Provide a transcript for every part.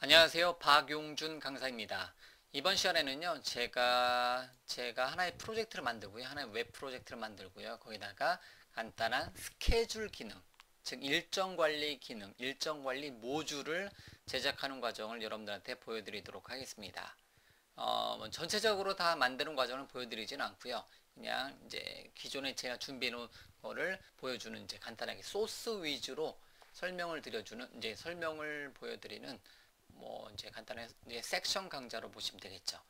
안녕하세요. 박용준 강사입니다. 이번 시간에는요, 제가 하나의 프로젝트를 만들고요. 하나의 웹 프로젝트를 만들고요. 거기다가 간단한 스케줄 기능, 즉 일정 관리 기능, 일정 관리 모듈을 제작하는 과정을 여러분들한테 보여드리도록 하겠습니다. 뭐 전체적으로 다 만드는 과정을 보여드리진 않고요. 그냥 이제 기존에 제가 준비해 놓은 거를 보여주는 이제 간단하게 소스 위주로 설명을 드려주는 이제 설명을 보여드리는 뭐 이제 간단하게 이제 섹션 강좌로 보시면 되겠죠.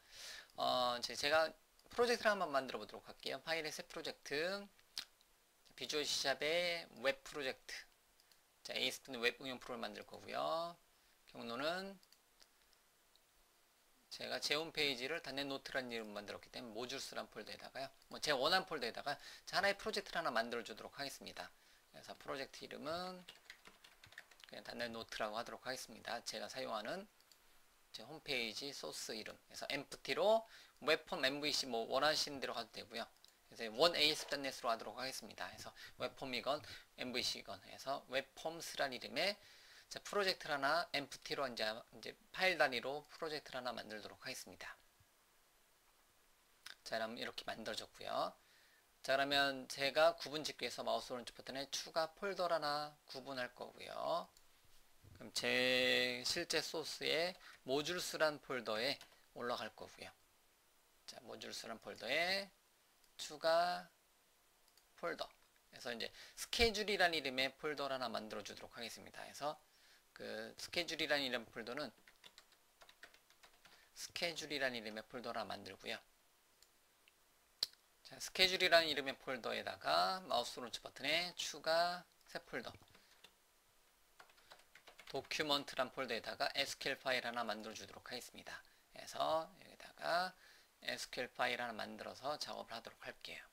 이제 제가 프로젝트를 한번 만들어 보도록 할게요. 파일의 새 프로젝트, 비주얼 C샵의 웹 프로젝트. 자, ASP.NET 웹 응용 프로를 만들 거고요. 경로는 제가 제 홈페이지를 단넷 노트라는 이름으로 만들었기 때문에 모듈스란 폴더에다가요. 뭐 제 원하는 폴더에다가 하나의 프로젝트를 하나 만들어 주도록 하겠습니다. 그래서 프로젝트 이름은 그냥 단넷 노트라고 하도록 하겠습니다. 제가 사용하는 제 홈페이지 소스 이름. 그래서 empty로 웹폼 MVC 뭐 원하시는 대로 가도 되고요. 그래서 원 ASP.NET으로 하도록 하겠습니다. 그래서 웹폼이건 MVC건 해서 웹폼스란 이름의 자, 프로젝트를 하나 empty로 이제 파일 단위로 프로젝트를 하나 만들도록 하겠습니다. 자, 그럼 이렇게 만들어졌고요. 자, 그러면 제가 구분 짓기 위해서 마우스 오른쪽 버튼에 추가 폴더를 하나 구분할 거고요. 그럼 제 실제 소스의 모듈스란 폴더에 올라갈 거고요. 자, 모듈스란 폴더에 추가 폴더. 그래서 이제 스케줄이란 이름의 폴더를 하나 만들어 주도록 하겠습니다. 그래서 그 스케줄이란 이름 폴더는 스케줄이란 이름의 폴더를 하나 만들고요. 자, 스케줄이라는 이름의 폴더에다가 마우스 오른쪽 버튼에 추가 새 폴더. 도큐먼트란 폴더에다가 SQL 파일 하나 만들어 주도록 하겠습니다. 그래서 여기다가 SQL 파일 하나 만들어서 작업을 하도록 할게요.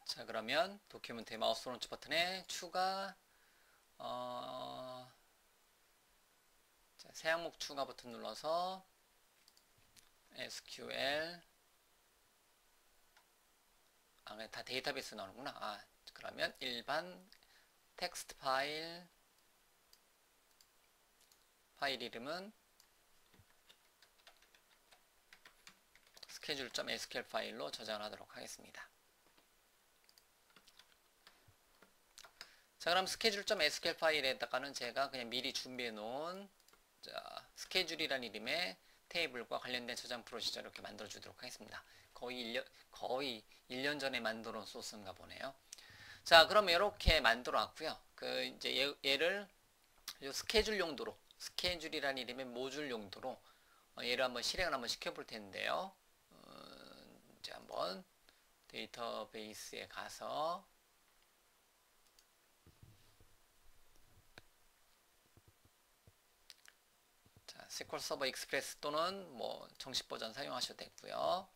자, 그러면 도큐먼트의 마우스 오른쪽 버튼에 추가 자, 새 항목 추가 버튼 눌러서 SQL 다 데이터베이스 나오는구나. 그러면 일반 텍스트 파일 이름은 schedule.sql 파일로 저장을 하도록 하겠습니다. 자, 그럼 schedule.sql 파일에다가는 제가 그냥 미리 준비해 놓은 스케줄이라는 이름의 테이블과 관련된 저장 프로시저 이렇게 만들어 주도록 하겠습니다. 거의 1년 전에 만들어 놓은 소스인가 보네요. 자, 그럼 이렇게 만들어 왔고요. 그 이제 얘를 스케줄 용도로 스케줄이라는 이름의 모듈 용도로 얘를 한번 실행을 한번 시켜볼 텐데요. 이제 한번 데이터베이스에 가서 자, SQL 서버 익스프레스 또는 뭐 정식 버전 사용하셔도 되고요.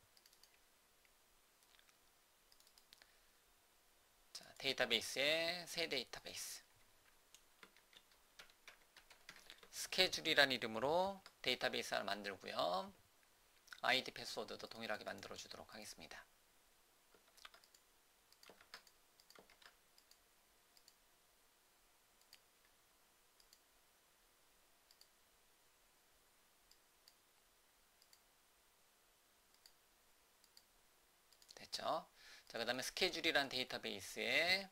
자, 데이터베이스에 새 데이터베이스 스케줄이라는 이름으로 데이터베이스 하나 만들고요. 아이디 패스워드도 동일하게 만들어 주도록 하겠습니다. 됐죠? 자, 그 다음에 스케줄이라는 데이터베이스에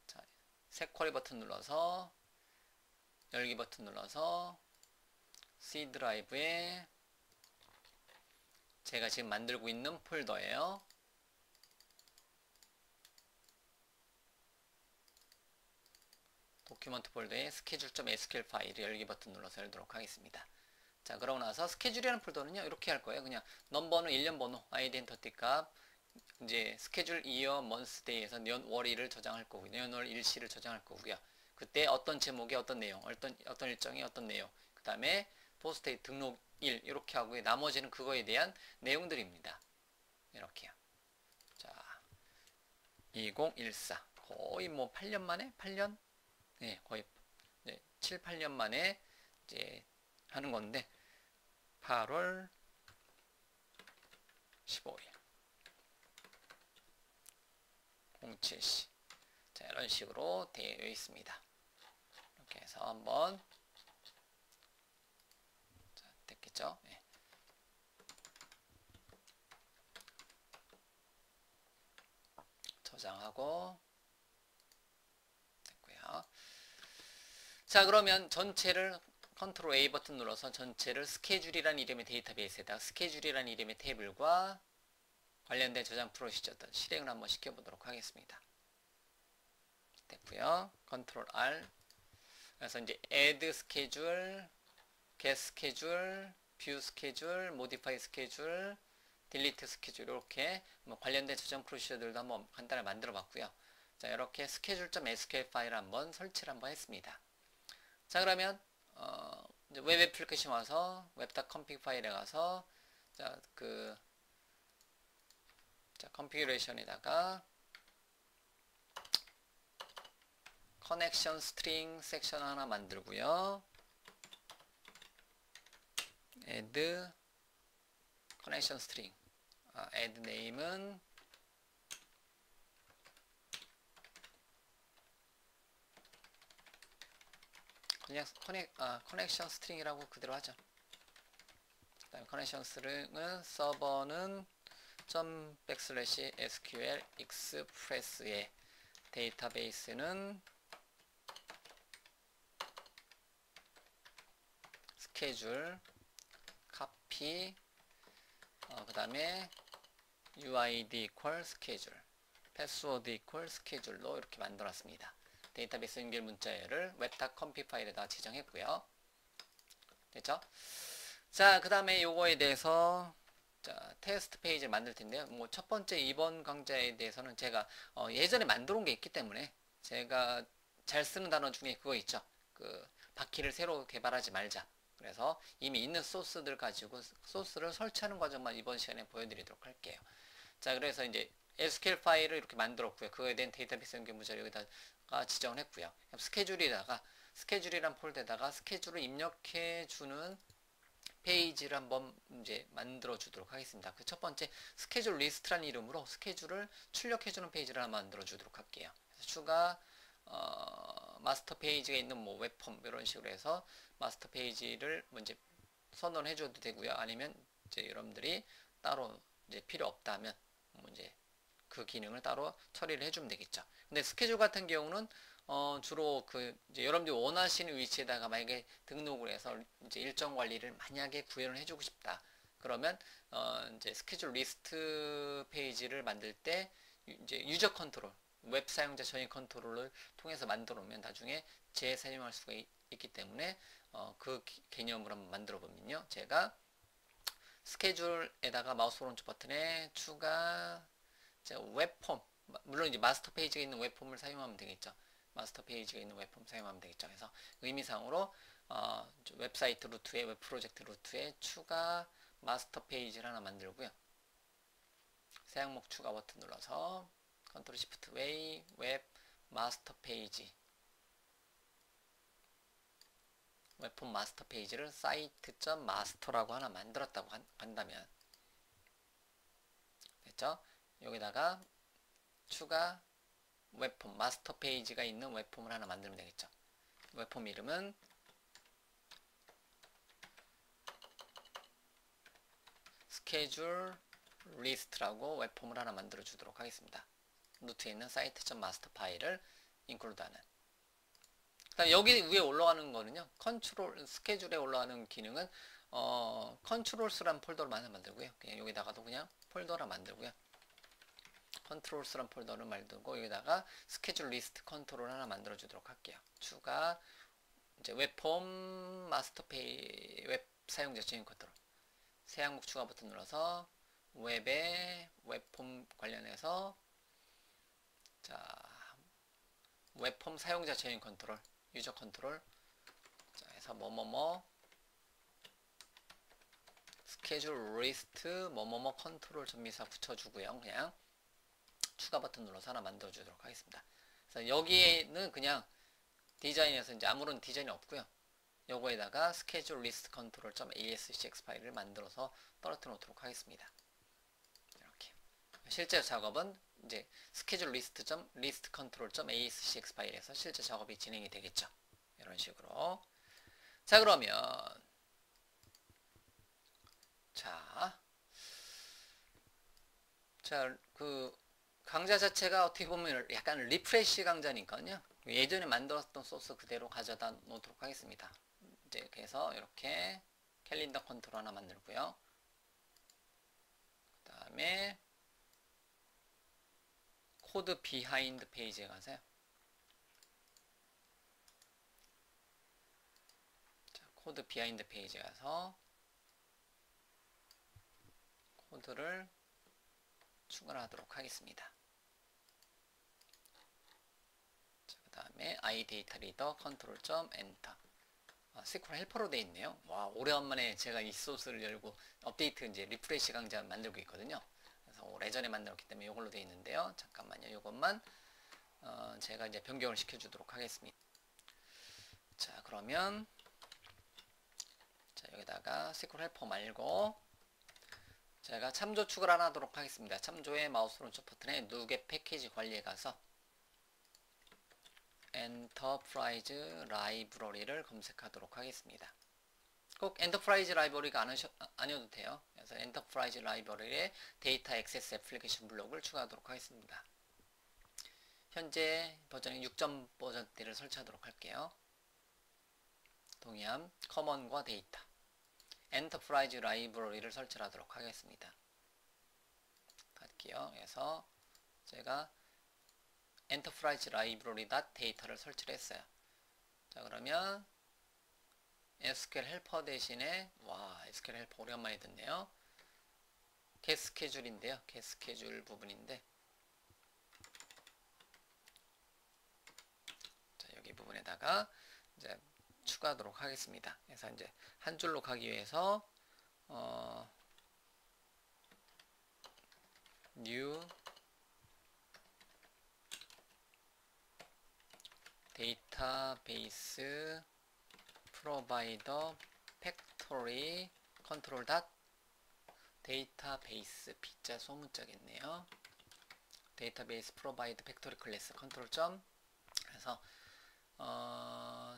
자, 새 쿼리 버튼 눌러서 열기 버튼 눌러서 C 드라이브에 제가 지금 만들고 있는 폴더예요. 도큐먼트 폴더에 schedule.sql 파일 열기 버튼 눌러서 열도록 하겠습니다. 자, 그러고 나서 스케줄이라는 폴더는요, 이렇게 할 거예요. 그냥 넘버는 1년 번호, 아이덴티티 값, 이제 스케줄 이어 먼스 데이에서 년 월일을 저장할 거고요. 년월 일시를 저장할 거고요. 그때 어떤 제목에 어떤 내용, 어떤 일정에 어떤 내용, 그 다음에 포스트잇 등록일 이렇게 하고요. 나머지는 그거에 대한 내용들입니다. 이렇게요. 자, 2014 거의 뭐 8년 만에 8년? 네, 거의 네, 7, 8년 만에 이제 하는 건데 8월 15일 07시 자, 이런 식으로 되어 있습니다. 이렇게 해서 한번 되겠죠. 예. 저장하고 됐고요. 자, 그러면 전체를 컨트롤 A 버튼 눌러서 전체를 스케줄이라는 이름의 데이터베이스에다가 스케줄이라는 이름의 테이블과 관련된 저장 프로시저들 실행을 한번 시켜보도록 하겠습니다. 됐고요. 컨트롤 R. 그래서 이제 add schedule, get schedule, view schedule, modify schedule, delete schedule 이렇게 뭐 관련된 저장 프로시저들도 한번 간단히 만들어 봤고요. 자, 이렇게 schedule.sql 파일을 한번 설치를 한번 했습니다. 자, 그러면 이제 웹 애플리케이션 와서 web.config 파일에 가서 자, 컨피그레이션에다가 커넥션 스트링 섹션 하나 만들고요. add 커넥션 스트링 add name은 그냥 커넥션 스트링이라고 그대로 하죠. 그다음에 커넥션 스트링은 서버는 ./SQL express의 데이터베이스는 스케줄 copy 그 다음에 UID equal schedule 패스워드 equal schedule로 이렇게 만들었습니다. 데이터베이스 연결 문자열을 web.config 파일에다 지정했고요. 됐죠? 자, 그 다음에 요거에 대해서 자, 테스트 페이지를 만들 텐데요. 뭐 첫 번째 이번 강좌에 대해서는 제가 예전에 만들어 온 게 있기 때문에 제가 잘 쓰는 단어 중에 그거 있죠. 그 바퀴를 새로 개발하지 말자. 그래서 이미 있는 소스들 가지고 소스를 설치하는 과정만 이번 시간에 보여드리도록 할게요. 자, 그래서 이제 SQL 파일을 이렇게 만들었고요. 그거에 대한 데이터베이스 연결 문자를 여기다가 지정을 했고요. 스케줄이란 폴더에다가 스케줄을 입력해 주는 페이지를 한번 이제 만들어 주도록 하겠습니다. 그 첫 번째 스케줄 리스트라는 이름으로 스케줄을 출력해 주는 페이지를 한번 만들어 주도록 할게요. 그래서 추가 마스터 페이지가 있는 뭐 웹폼 이런 식으로 해서 마스터 페이지를 먼저 선언해 줘도 되고요. 아니면 이제 여러분들이 따로 이제 필요 없다면 뭐 이제 그 기능을 따로 처리를 해주면 되겠죠. 근데 스케줄 같은 경우는 주로 이제 여러분들이 원하시는 위치에다가 만약에 등록을 해서 이제 일정 관리를 만약에 구현을 해주고 싶다. 그러면 이제 스케줄 리스트 페이지를 만들 때 이제 유저 컨트롤, 웹 사용자 전용 컨트롤을 통해서 만들어 놓으면 나중에 재사용할 수가 있기 때문에 그 개념으로 한번 만들어 보면요. 제가 스케줄에다가 마우스 오른쪽 버튼에 추가 웹폼, 물론 이제 마스터 페이지가 있는 웹폼을 사용하면 되겠죠. 마스터 페이지가 있는 웹폼 사용하면 되겠죠. 그래서 의미상으로 웹사이트 루트에 웹 프로젝트 루트에 추가 마스터 페이지를 하나 만들고요. 새 항목 추가 버튼 눌러서 컨트롤 시프트 웨이 웹 마스터 페이지 웹폼 마스터 페이지를 site.master라고 하나 만들었다고 한다면 됐죠? 여기다가 추가 웹폼 마스터 페이지가 있는 웹폼을 하나 만들면 되겠죠. 웹폼 이름은 스케줄 리스트라고 웹폼을 하나 만들어 주도록 하겠습니다. 루트에 있는 site.master 파일을 인클루드하는. 그다음 여기 위에 올라가는 거는요. 컨트롤 스케줄에 올라가는 기능은 컨트롤스란 폴더를 하나 만들고요. 그냥 여기다가도 그냥 폴더를 만들고요. 컨트롤스란 폴더를 만들고 여기다가 스케줄 리스트 컨트롤 하나 만들어 주도록 할게요. 추가 이제 웹폼 마스터 페이지 웹 사용자 전용 컨트롤 새 항목 추가 버튼 눌러서 웹에 웹폼 관련해서 자 웹폼 사용자 전용 컨트롤 유저 컨트롤 자 해서 뭐뭐뭐 스케줄 리스트 뭐뭐뭐 컨트롤 전미사 붙여주고요. 그냥 추가 버튼 눌러서 하나 만들어 주도록 하겠습니다. 그래서 여기에는 그냥 디자인에서 이제 아무런 디자인이 없고요. 요거에다가 스케줄 리스트 컨트롤 .ascx 파일을 만들어서 떨어뜨려 놓도록 하겠습니다. 이렇게 실제 작업은 이제 스케줄 리스트 컨트롤 .ascx 파일에서 실제 작업이 진행이 되겠죠. 이런 식으로. 자, 그러면 자, 그 강좌 자체가 어떻게 보면 약간 리프레시 강좌니까요. 예전에 만들었던 소스 그대로 가져다 놓도록 하겠습니다. 이제 그래서 이렇게 캘린더 컨트롤 하나 만들고요. 그 다음에 코드 비하인드 페이지에 가세요. 자, 코드 비하인드 페이지에 가서 코드를 추가하도록 하겠습니다. 그 다음에 iData 리더 컨트롤 점 엔터. SQL 헬퍼로 되어 있네요. 와, 오래간만에 제가 이 소스를 열고 업데이트 이제 리프레시 강좌 만들고 있거든요. 그래서 오래전에 만들었기 때문에 이걸로 되어 있는데요. 잠깐만요. 이것만 제가 이제 변경을 시켜주도록 하겠습니다. 자, 그러면 자, 여기다가 SQL 헬퍼 말고 제가 참조 추가를 하나 하도록 하겠습니다. 참조의 마우스 오른쪽 버튼에 누get 패키지 관리에 가서 엔터프라이즈 라이브러리를 검색하도록 하겠습니다. 꼭 엔터프라이즈 라이브러리가 아니어도 돼요. 그래서 엔터프라이즈 라이브러리에 데이터 액세스 애플리케이션 블록을 추가하도록 하겠습니다. 현재 버전이 6점 버전대를 설치하도록 할게요. 동의함, 커먼과 데이터. 엔터프라이즈 라이브러리를 설치하도록 하겠습니다. 갈게요. 그래서 제가 엔터프라이즈 라이브러리 데이터를 설치를 했어요. 자, 그러면 SQL 헬퍼 대신에 SQL 헬퍼 오랜만에 듣네요. getSchedule인데요. getSchedule 부분인데 자, 여기 부분에다가 이제 추가하도록 하겠습니다. 그래서 이제 한 줄로 가기 위해서 new 데이터베이스 프로바이더 팩토리 컨트롤 닷 데이터베이스 B자 소문자겠네요. 데이터베이스 프로바이드 팩토리 클래스 컨트롤 점 그래서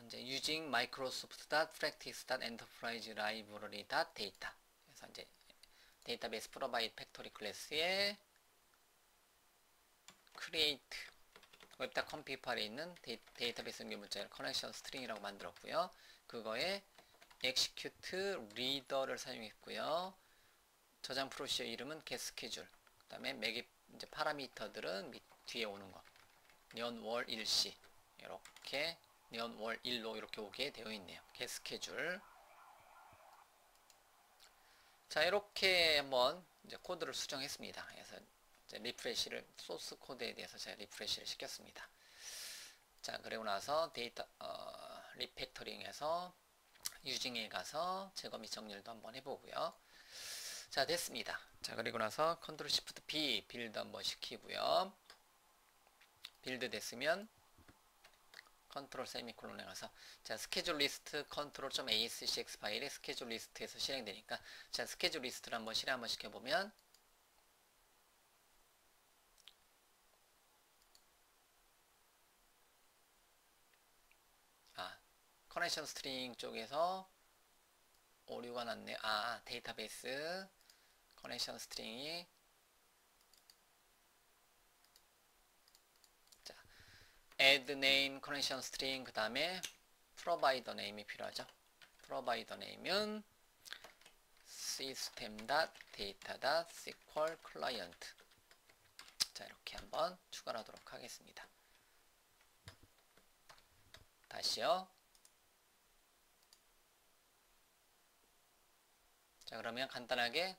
이제 using microsoft.practice.enterprise library.data 그래서 이제 데이터베이스 프로바이드 팩토리 클래스에 create 웹.컴피파일에 있는 데이터베이스 연결문자를 커넥션 스트링이라고 만들었고요. 그거에 execute reader를 사용했고요. 저장 프로시저 이름은 getSchedule. 그 다음에 매깁 이제 파라미터들은 뒤에 오는 거. 년월 일시 이렇게 년월 일로 이렇게 오게 되어 있네요. getSchedule. 자, 이렇게 한번 이제 코드를 수정했습니다. 그래서 이제 리프레시를 소스 코드에 대해서 제가 리프레시를 시켰습니다. 자, 그리고 나서 데이터 리팩터링해서 유징에 가서 제거 및 정렬도 한번 해보고요. 자, 됐습니다. 자, 그리고 나서 컨트롤 시프트 B 빌드 한번 시키고요. 빌드 됐으면 컨트롤 세미콜론에 가서 자, 스케줄 리스트 컨트롤 점 ASCX 파일에 스케줄 리스트에서 실행되니까 자, 스케줄 리스트를 한번 실행 한번 시켜보면 커넥션 스트링 쪽에서 오류가 났네. 데이터베이스 커넥션 스트링이 자, add name 커넥션 스트링 그 다음에 provider name이 필요하죠. provider name은 system.data.sql client 자, 이렇게 한번 추가하도록 하겠습니다. 다시요. 자, 그러면 간단하게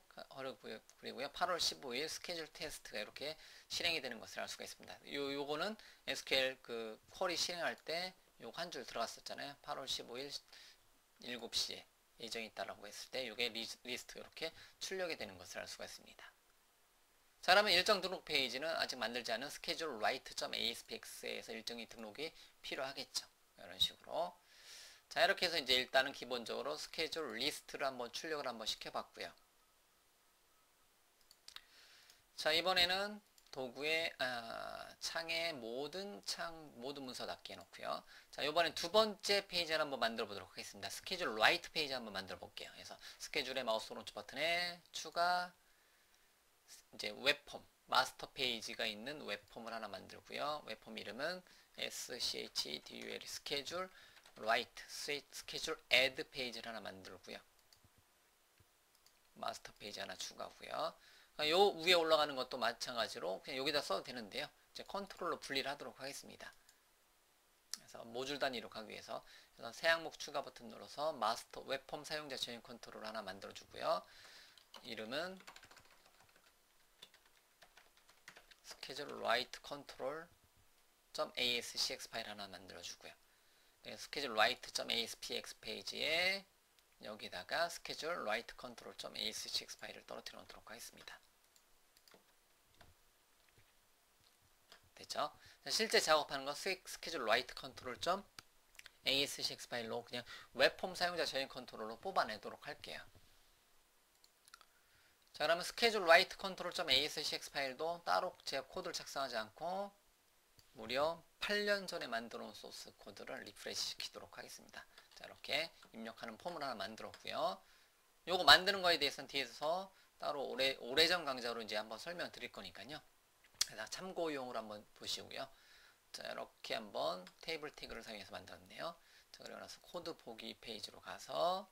그리고요 8월 15일 스케줄 테스트가 이렇게 실행이 되는 것을 알 수가 있습니다. 요거는 SQL 그 쿼리 실행할 때 요거 한 줄 들어갔었잖아요. 8월 15일 7시에 예정이 있다라고 했을 때 요게 리스트 이렇게 출력이 되는 것을 알 수가 있습니다. 자, 그러면 일정 등록 페이지는 아직 만들지 않은 schedule write.aspx에서 일정이 등록이 필요하겠죠. 이런 식으로. 자, 이렇게 해서 이제 일단은 기본적으로 스케줄 리스트를 한번 출력을 한번 시켜봤고요. 자, 이번에는 도구의 창에 모든 문서 닫기 해놓고요. 자, 이번엔 두 번째 페이지를 한번 만들어 보도록 하겠습니다. 스케줄 라이트 페이지 한번 만들어 볼게요. 그래서 스케줄의 마우스 오른쪽 버튼에 추가 이제 웹폼 마스터 페이지가 있는 웹폼을 하나 만들고요. 웹폼 이름은 schedule schedule write schedule add 페이지를 하나 만들고요. 마스터 페이지 하나 추가고요. 요 위에 올라가는 것도 마찬가지로 그냥 여기다 써도 되는데요. 이제 컨트롤로 분리를 하도록 하겠습니다. 그래서 모듈 단위로 가기 위해서 새 항목 추가 버튼 눌러서 마스터 웹폼 사용자 저장 컨트롤 하나 만들어 주고요. 이름은 schedule write control.ascx 파일 하나 만들어 주고요. schedule write.aspx 페이지에 여기다가 schedule write control.ascx 파일을 떨어뜨려 놓도록 하겠습니다. 됐죠? 실제 작업하는 건 schedule write control.ascx 파일로 그냥 웹폼 사용자 저장 컨트롤로 뽑아내도록 할게요. 자, 그러면 schedule write control.ascx 파일도 따로 제가 코드를 작성하지 않고 무려 8년 전에 만들어 놓은 소스 코드를 리프레시 시키도록 하겠습니다. 자, 이렇게 입력하는 폼을 하나 만들었고요. 요거 만드는 거에 대해서는 뒤에서 따로 오래전 강좌로 이제 한번 설명드릴 거니까요. 그래서 참고용으로 한번 보시고요. 자, 이렇게 한번 테이블 태그를 사용해서 만들었네요. 자, 그리고 나서 코드 보기 페이지로 가서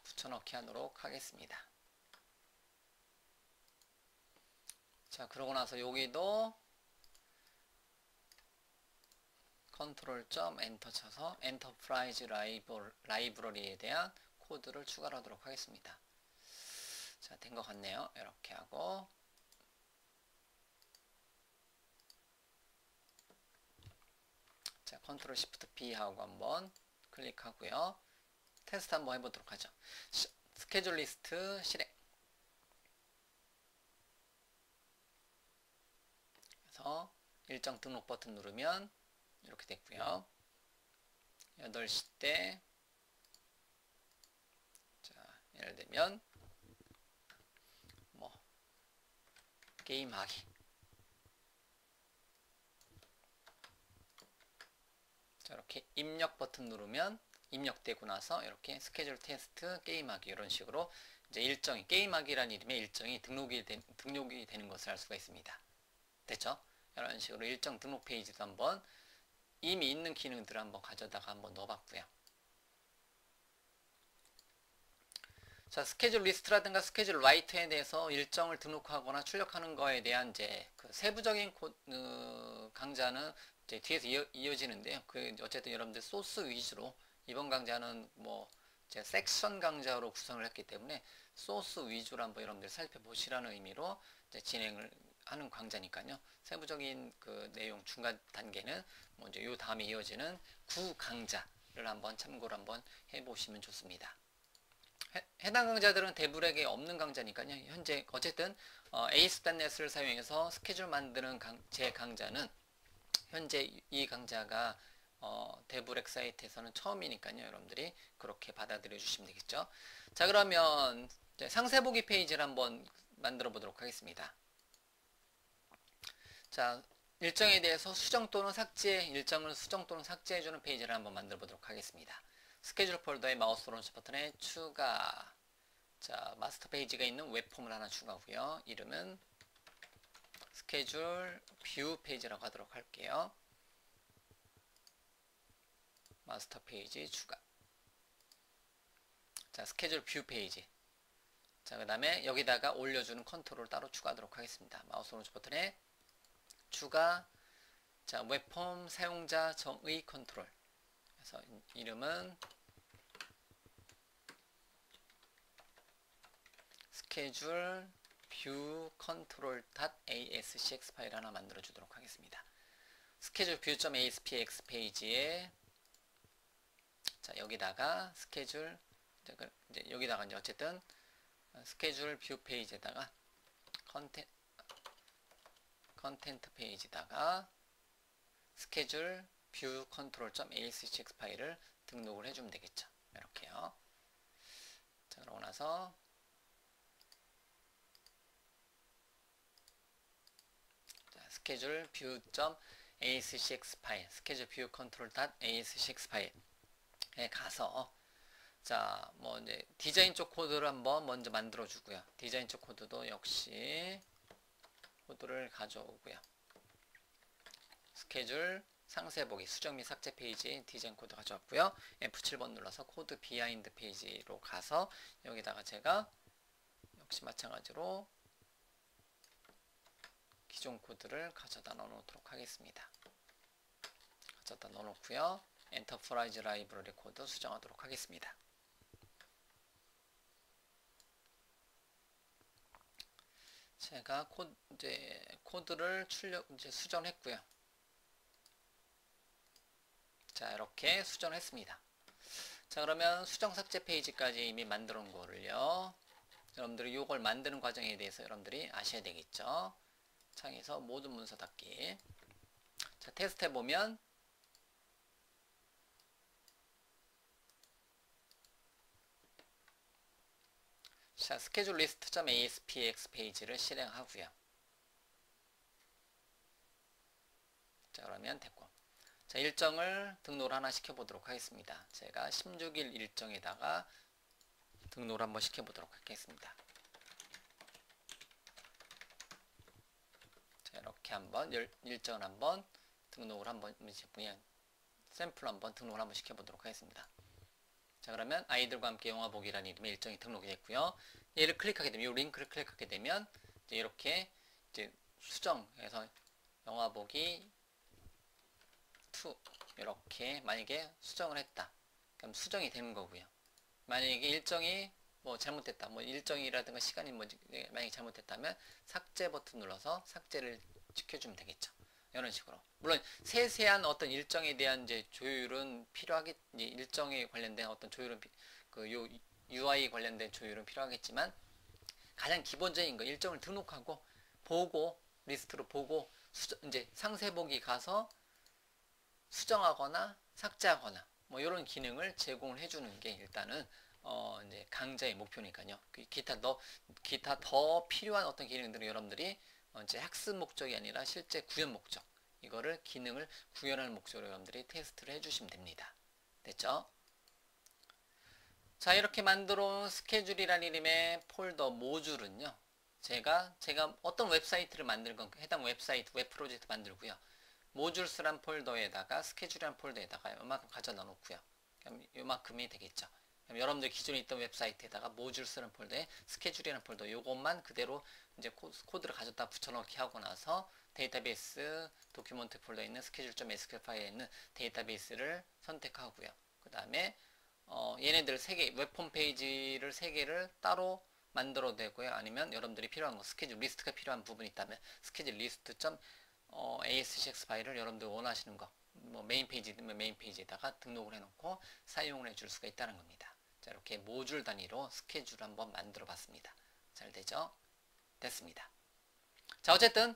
붙여넣기 하도록 하겠습니다. 자, 그러고 나서 여기도 컨트롤 점 엔터 쳐서 엔터프라이즈 라이브러리에 대한 코드를 추가를 하도록 하겠습니다. 자, 된 것 같네요. 이렇게 하고 자, 컨트롤 시프트 B 하고 한번 클릭하고요. 테스트 한번 해보도록 하죠. 스케줄 리스트 실행. 그래서 일정 등록 버튼 누르면 이렇게 됐고요. 8시 때 자, 예를 들면 뭐 게임하기. 자, 이렇게 입력 버튼 누르면 입력되고 나서 이렇게 스케줄 테스트 게임하기 이런 식으로 이제 일정이 게임하기라는 이름의 일정이 등록이 되는 것을 알 수가 있습니다. 됐죠? 이런 식으로 일정 등록 페이지도 한번 이미 있는 기능들을 한번 가져다가 한번 넣어봤고요. 자, 스케줄 리스트라든가 스케줄 라이트에 대해서 일정을 등록하거나 출력하는 거에 대한 이제 그 세부적인 강좌는 이제 뒤에서 이어지는데요. 그 어쨌든 여러분들 소스 위주로 이번 강좌는 뭐 제가 섹션 강좌로 구성을 했기 때문에 소스 위주로 한번 여러분들 살펴보시라는 의미로 이제 진행을 하는 강좌니까요. 세부적인 그 내용 중간 단계는 먼저 요 다음에 이어지는 구강좌를 한번 참고를 한번 해보시면 좋습니다. 해당 강좌들은 대부분에게 없는 강좌니까요. 현재 어쨌든 ASP.NET을 사용해서 스케줄 만드는 제 강좌는 현재 이 강좌가 대부렉 사이트에서는 처음이니까요. 여러분들이 그렇게 받아들여 주시면 되겠죠. 자, 그러면 이제 상세 보기 페이지를 한번 만들어 보도록 하겠습니다. 자, 일정에 대해서 수정 또는 삭제, 일정을 수정 또는 삭제해 주는 페이지를 한번 만들어 보도록 하겠습니다. 스케줄 폴더에 마우스 오른쪽 버튼에 추가. 자, 마스터 페이지가 있는 웹폼을 하나 추가하고요. 이름은 스케줄 뷰 페이지라고 하도록 할게요. 마스터 페이지 추가. 자, 스케줄 뷰 페이지. 자, 그 다음에 여기다가 올려주는 컨트롤을 따로 추가하도록 하겠습니다. 마우스 오른쪽 버튼에 추가. 자, 웹폼 사용자 정의 컨트롤. 그래서 이름은 스케줄 뷰 컨트롤 .ascx 파일 하나 만들어 주도록 하겠습니다. 스케줄 뷰.aspx 페이지에 자, 여기다가 스케줄 이제 여기다가 이제 어쨌든 스케줄 뷰 페이지에다가 컨텐트 페이지다가 스케줄 뷰 컨트롤.ascx 파일을 등록을 해주면 되겠죠. 이렇게요. 자, 그러고 나서 자, 스케줄 뷰.ascx 파일, 스케줄 뷰 컨트롤.ascx 파일에 가서 자, 뭐 이제 디자인 쪽 코드를 한번 먼저 만들어 주고요. 디자인 쪽 코드도 역시 코드를 가져오고요. 스케줄 상세 보기 수정 및 삭제 페이지 디자인 코드 가져왔고요. F7번 눌러서 코드 비하인드 페이지로 가서 여기다가 제가 역시 마찬가지로 기존 코드를 가져다 넣어 놓도록 하겠습니다. 가져다 넣어 놓고요. 엔터프라이즈 라이브러리 코드 수정하도록 하겠습니다. 제가 코드를 수정했고요. 자, 이렇게 수정했습니다. 자, 그러면 수정 삭제 페이지까지 이미 만들어 놓은 거를요. 여러분들이 이걸 만드는 과정에 대해서 여러분들이 아셔야 되겠죠. 창에서 모든 문서 닫기. 자, 테스트 해보면 자, 스케줄 리스트.aspx 페이지를 실행하고요. 자, 그러면 됐고. 자, 일정을 등록을 하나 시켜보도록 하겠습니다. 제가 16일 일정에다가 등록을 한번 시켜보도록 하겠습니다. 자, 이렇게 한번 일정을 한번 등록을 한번 그냥 샘플 한번 등록을 한번 시켜보도록 하겠습니다. 자, 그러면 아이들과 함께 영화 보기라는 이름의 일정이 등록이 됐고요. 얘를 클릭하게 되면 이 링크를 클릭하게 되면 이제 이렇게 이제 수정해서 영화 보기 2 이렇게 만약에 수정을 했다. 그럼 수정이 되는 거고요. 만약에 일정이 뭐 잘못됐다. 뭐 일정이라든가 시간이 뭐 만약에 잘못됐다면 삭제 버튼 눌러서 삭제를 지켜주면 되겠죠. 이런 식으로. 물론 세세한 어떤 일정에 대한 이제 조율은 필요하겠, 일정에 관련된 어떤 조율은 요 UI 관련된 조율은 필요하겠지만 가장 기본적인 거 일정을 등록하고 보고 리스트로 보고 이제 상세 보기 가서 수정하거나 삭제하거나 뭐 이런 기능을 제공을 해주는 게 일단은 이제 강좌의 목표니까요. 기타 더 필요한 어떤 기능들은 여러분들이 이제 학습 목적이 아니라 실제 구현 목적 이거를 기능을 구현하는 목적으로 여러분들이 테스트를 해주시면 됩니다. 됐죠? 자, 이렇게 만들어 온 스케줄이라는 이름의 폴더 모듈은요. 제가 어떤 웹사이트를 만들 건 해당 웹사이트 웹 프로젝트 만들고요. 모듈스란 폴더에다가 스케줄이란 폴더에다가 요만큼 가져다 놓고요. 그럼 요만큼이 되겠죠. 그럼 여러분들 기존에 있던 웹사이트에다가 모듈스란 폴더에 스케줄이라는 폴더 요것만 그대로 이제 코드를 가져다 붙여넣기 하고 나서 데이터베이스 도큐먼트 폴더에 있는 스케줄.sql 파일에 있는 데이터베이스를 선택하고요. 그 다음에 얘네들 3개 웹홈 페이지를 3개를 따로 만들어도 되고요. 아니면 여러분들이 필요한 거 스케줄 리스트가 필요한 부분이 있다면 스케줄 리스트 ASCX 파일을 여러분들 원하시는 거 뭐 메인 페이지면 메인 페이지에다가 등록을 해놓고 사용을 해줄 수가 있다는 겁니다. 자, 이렇게 모듈 단위로 스케줄 한번 만들어 봤습니다. 잘 되죠? 됐습니다. 자, 어쨌든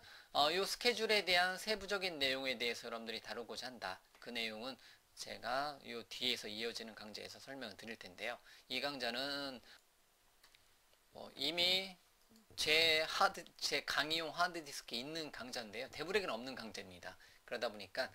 이 스케줄에 대한 세부적인 내용에 대해서 여러분들이 다루고자 한다. 그 내용은 제가 이 뒤에서 이어지는 강좌에서 설명을 드릴 텐데요. 이 강좌는 이미 제 강의용 하드디스크에 있는 강좌인데요. 대부분에게는 없는 강좌입니다. 그러다 보니까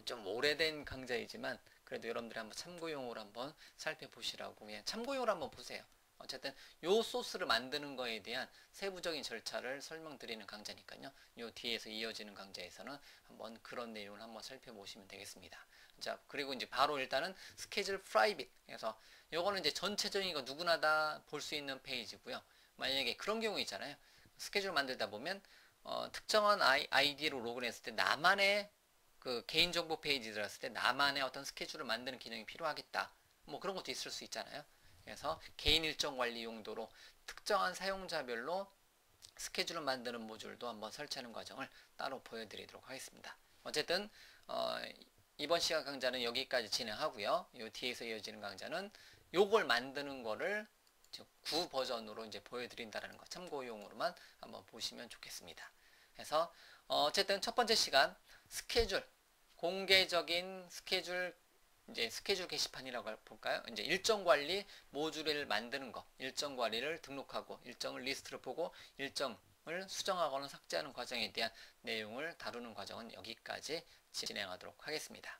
좀 오래된 강좌이지만 그래도 여러분들이 한번 참고용으로 한번 살펴보시라고 그냥 참고용으로 한번 보세요. 어쨌든 요 소스를 만드는 거에 대한 세부적인 절차를 설명드리는 강좌니까요. 요 뒤에서 이어지는 강좌에서는 한번 그런 내용을 한번 살펴보시면 되겠습니다. 자, 그리고 이제 바로 일단은 스케줄 프라이빗. 그래서 요거는 이제 전체적인 거 누구나 다 볼 수 있는 페이지고요. 만약에 그런 경우 있잖아요. 스케줄 만들다 보면 특정한 아이디로 로그인했을 때 나만의 그 개인정보 페이지 들어갔을 때 나만의 어떤 스케줄을 만드는 기능이 필요하겠다. 뭐 그런 것도 있을 수 있잖아요. 그래서 개인 일정 관리 용도로 특정한 사용자별로 스케줄을 만드는 모듈도 한번 설치하는 과정을 따로 보여드리도록 하겠습니다. 어쨌든 이번 시간 강좌는 여기까지 진행하고요. 요 뒤에서 이어지는 강좌는 요걸 만드는 거를 구 버전으로 이제 보여드린다는 거 참고용으로만 한번 보시면 좋겠습니다. 그래서 어쨌든 첫 번째 시간 스케줄 공개적인 스케줄 이제 스케줄 게시판이라고 볼까요? 이제 일정 관리 모듈을 만드는 거, 일정 관리를 등록하고 일정을 리스트를 보고 일정을 수정하거나 삭제하는 과정에 대한 내용을 다루는 과정은 여기까지 진행하도록 하겠습니다.